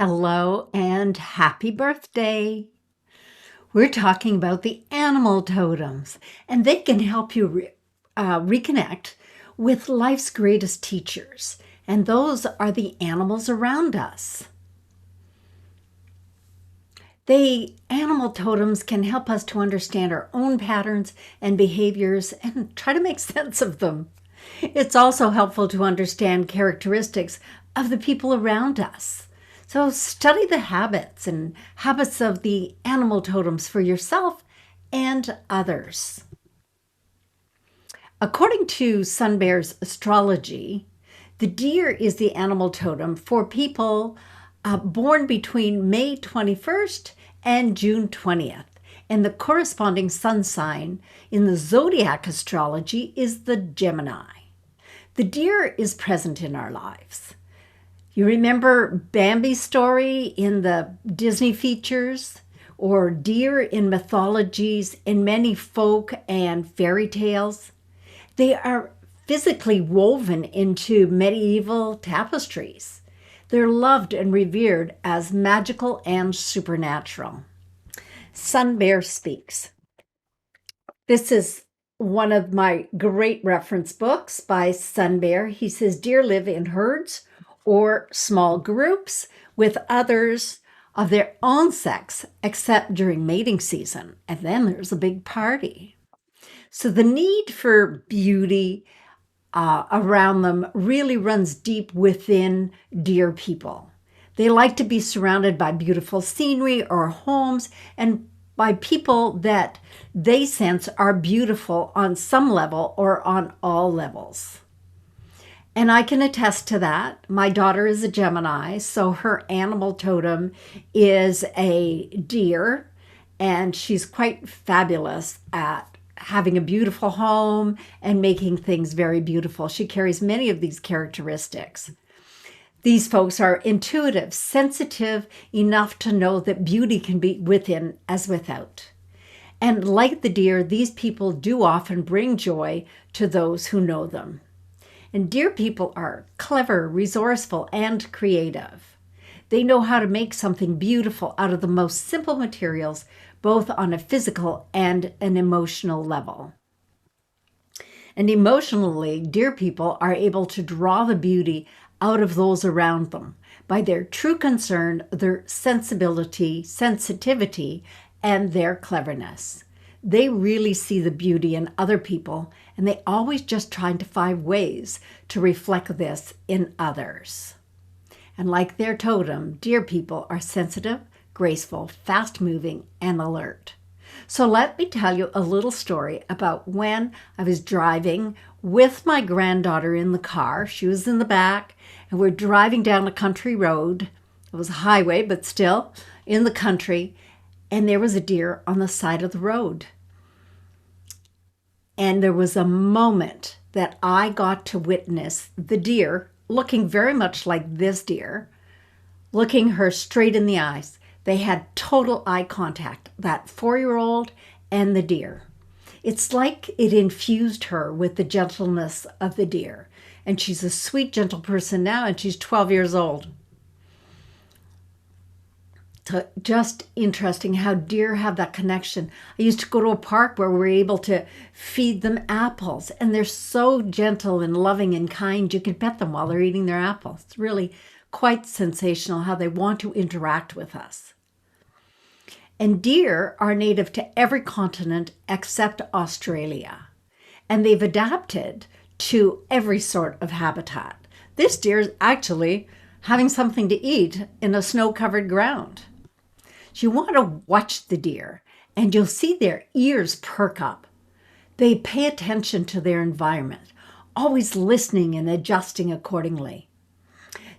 Hello and happy birthday. We're talking about the animal totems, and they can help you reconnect with life's greatest teachers, and those are the animals around us. The animal totems can help us to understand our own patterns and behaviors and try to make sense of them. It's also helpful to understand characteristics of the people around us. So study the habits of the animal totems for yourself and others. According to Sun Bear's Astrology, the deer is the animal totem for people born between May 21st and June 20th. And the corresponding sun sign in the zodiac astrology is the Gemini. The deer is present in our lives. You remember Bambi Story in the Disney features, or deer in mythologies in many folk and fairy tales? They are physically woven into medieval tapestries. They're loved and revered as magical and supernatural. Sun Bear Speaks. This is one of my great reference books by Sun Bear. He says, deer live in herds or small groups with others of their own sex, except during mating season. And then there's a big party. So the need for beauty around them really runs deep within deer people. They like to be surrounded by beautiful scenery or homes and by people that they sense are beautiful on some level or on all levels. And I can attest to that. My daughter is a Gemini, so her animal totem is a deer, and she's quite fabulous at having a beautiful home and making things very beautiful. She carries many of these characteristics. These folks are intuitive, sensitive enough to know that beauty can be within as without. And like the deer, these people do often bring joy to those who know them. And deer people are clever, resourceful, and creative. They know how to make something beautiful out of the most simple materials, both on a physical and an emotional level. And emotionally, deer people are able to draw the beauty out of those around them by their true concern, their sensitivity, and their cleverness. They really see the beauty in other people, and they always just try to find ways to reflect this in others. And like their totem, deer people are sensitive, graceful, fast-moving, and alert. So let me tell you a little story about when I was driving with my granddaughter in the car. She was in the back, and we're driving down a country road. It was a highway, but still in the country, and there was a deer on the side of the road. And there was a moment that I got to witness the deer, looking very much like this deer, looking her straight in the eyes. They had total eye contact, that 4-year-old and the deer. It's like it infused her with the gentleness of the deer. And she's a sweet, gentle person now, and she's 12 years old. So just interesting how deer have that connection. I used to go to a park where we were able to feed them apples, and they're so gentle and loving and kind. You can pet them while they're eating their apples. It's really quite sensational how they want to interact with us. And deer are native to every continent except Australia, and they've adapted to every sort of habitat. This deer is actually having something to eat in a snow-covered ground. So you want to watch the deer, and you'll see their ears perk up. They pay attention to their environment, always listening and adjusting accordingly.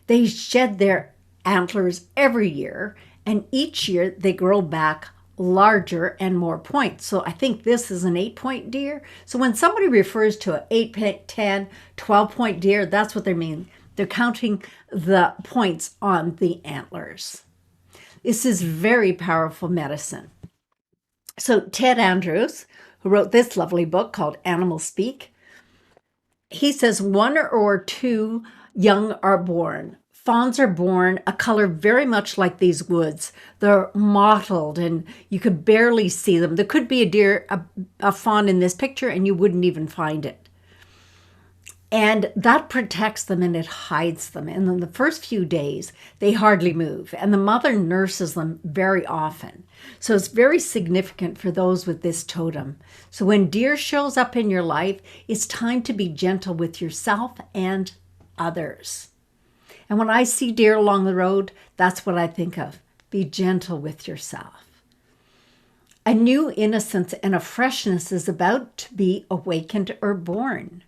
They shed their antlers every year, and each year they grow back larger and more points. So I think this is an 8-point deer. So when somebody refers to an 8, 10, 12-point deer, that's what they mean. They're counting the points on the antlers. This is very powerful medicine. So Ted Andrews, who wrote this lovely book called Animals Speak, he says 1 or 2 young are born Fawns are born a color very much like these woods. They're mottled and you could barely see them. There could be a deer, a fawn in this picture, and you wouldn't even find it. And that protects them and it hides them. And in the first few days, they hardly move. And the mother nurses them very often. So it's very significant for those with this totem. So when deer shows up in your life, it's time to be gentle with yourself and others. And when I see deer along the road, that's what I think of. Be gentle with yourself. A new innocence and a freshness is about to be awakened or born.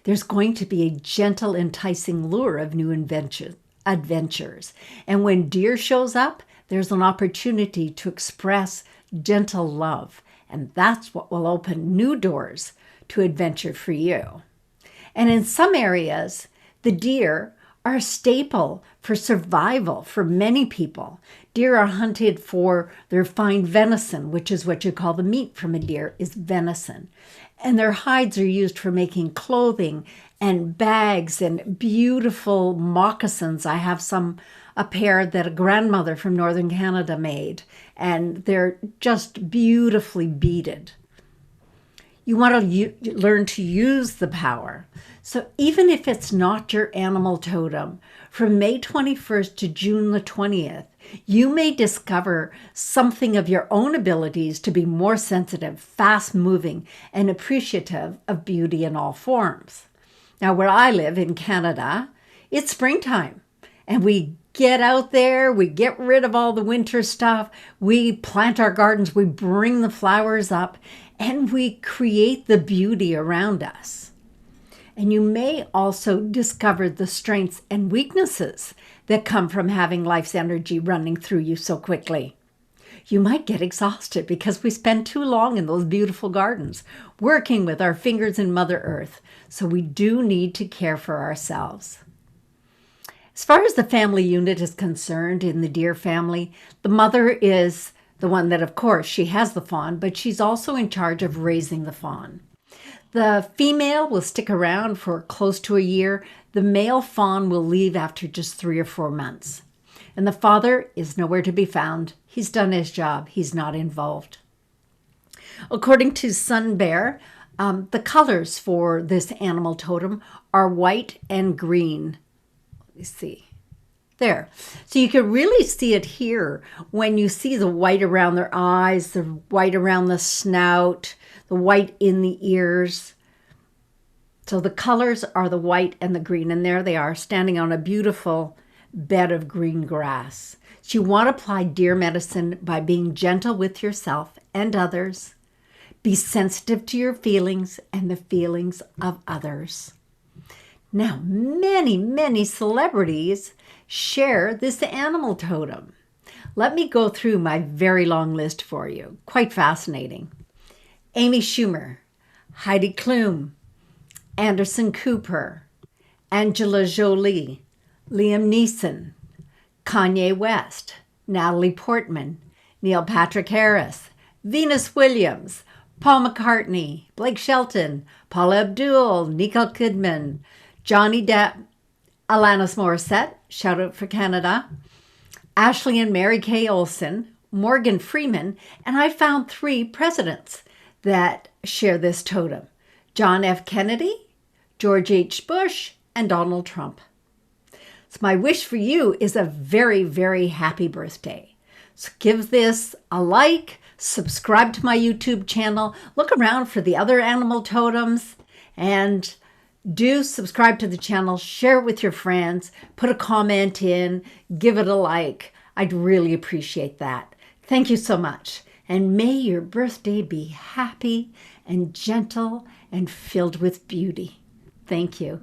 There's going to be a gentle, enticing lure of new adventures. And when deer shows up, there's an opportunity to express gentle love. And that's what will open new doors to adventure for you. And in some areas, the deer are a staple for survival for many people. Deer are hunted for their fine venison, which is what you call the meat from a deer, is venison. And their hides are used for making clothing and bags and beautiful moccasins. I have a pair that a grandmother from northern Canada made, and they're just beautifully beaded. You want to learn to use the power. So even if it's not your animal totem, from May 21st to June the 20th, you may discover something of your own abilities to be more sensitive, fast-moving, and appreciative of beauty in all forms. Now, where I live in Canada, it's springtime, and we get out there, we get rid of all the winter stuff, we plant our gardens, we bring the flowers up, and we create the beauty around us. And you may also discover the strengths and weaknesses that come from having life's energy running through you so quickly. You might get exhausted because we spend too long in those beautiful gardens, working with our fingers in Mother Earth. So we do need to care for ourselves. As far as the family unit is concerned in the deer family, the mother is the one that, of course, she has the fawn, but she's also in charge of raising the fawn. The female will stick around for close to a year. The male fawn will leave after just 3 or 4 months. And the father is nowhere to be found. He's done his job. He's not involved. According to Sun Bear, the colors for this animal totem are white and green. Let me see. There. So you can really see it here when you see the white around their eyes, the white around the snout, the white in the ears. So the colors are the white and the green, and there they are standing on a beautiful bed of green grass. So you want to apply deer medicine by being gentle with yourself and others. Be sensitive to your feelings and the feelings of others. Now, many celebrities share this animal totem. Let me go through my very long list for you. Quite fascinating. Amy Schumer, Heidi Klum, Anderson Cooper, Angela Jolie, Liam Neeson, Kanye West, Natalie Portman, Neil Patrick Harris, Venus Williams, Paul McCartney, Blake Shelton, Paula Abdul, Nicole Kidman, Johnny Depp, Alanis Morissette, shout out for Canada, Ashley and Mary Kay Olsen, Morgan Freeman, and I found 3 presidents that share this totem: John F. Kennedy, George H. Bush, and Donald Trump. So my wish for you is a very happy birthday. So give this a like, subscribe to my YouTube channel, look around for the other animal totems, and do subscribe to the channel, share it with your friends, put a comment in, give it a like. I'd really appreciate that. Thank you so much. And may your birthday be happy and gentle and filled with beauty. Thank you.